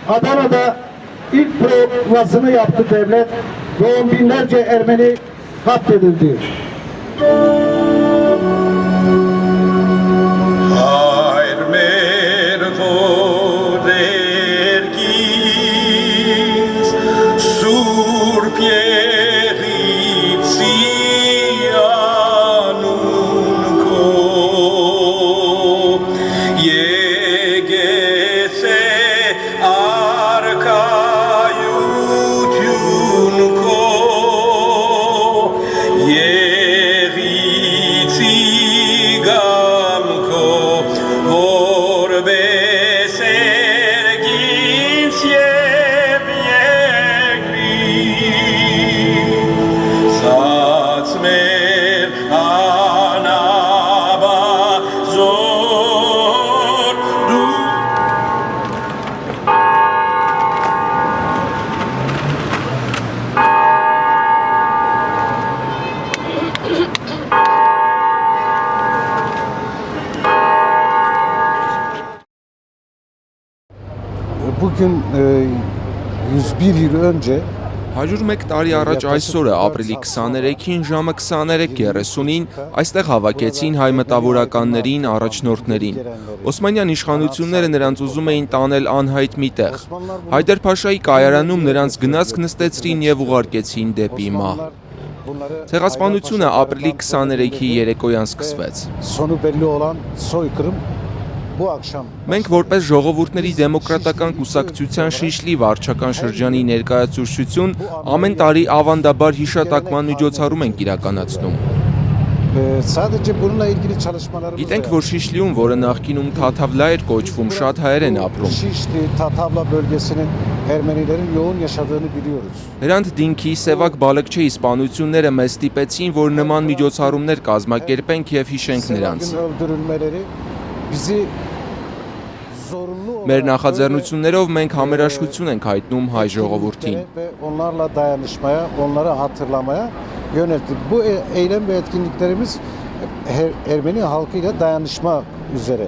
Adana'da ilk provasını yaptı devlet ve on binlerce Ermeni katledildi. Bugün 101 yıl önce 101 տարի առաջ այսօրը ապրիլի 23-ին ժամը 23:30-ին այստեղ հավաքեցին հայ մտավորականներին, առաջնորդներին։ Օսմանյան իշխանությունները նրանց ուզում էին տանել անհայտ մի տեղ։ Հայդեր Փաշայի կայարանում նրանց գնացք նստեցրին եւ ուղարկեցին դեպի մահ։ Ցեղասպանությունը ապրիլի 23-ի երեկոյան սկսվեց։ Sonu belli olan soykırım bu akşam Մենք որպես ժողովուրդների դեմոկրատական կուսակցության Շիշլի վարչական շրջանի ներկայացուցչություն ամեն տարի ավանդաբար հիշատակման միջոցառում ենք իրականացնում։ sadece bununla ilgili çalışmalarımız Գիտենք, որ Շիշլիում, որը նախկինում Թաթավլա էր կոչվում, շատ հայեր են ապրում։ Şişli, Tatavla bölgesinin Ermenilerin yoğun yaşadığını biliyoruz. Հրանտ Դինքի, Սևակ Բալակչեի սպանությունները մեզ ստիպեցին, որ նման միջոցառումներ կազմակերպենք եւ հիշենք նրանց։ Öldürülmeleri bizi zorunlu Մեր նախաձեռնություններով մենք համերաշխություն ենք հայտնում հայ ժողովրդին։ ve onlarla dayanışmaya, onları hatırlamaya yöneltti. Bu eylem ve etkinliklerimiz Ermeni halkıyla dayanışma üzere.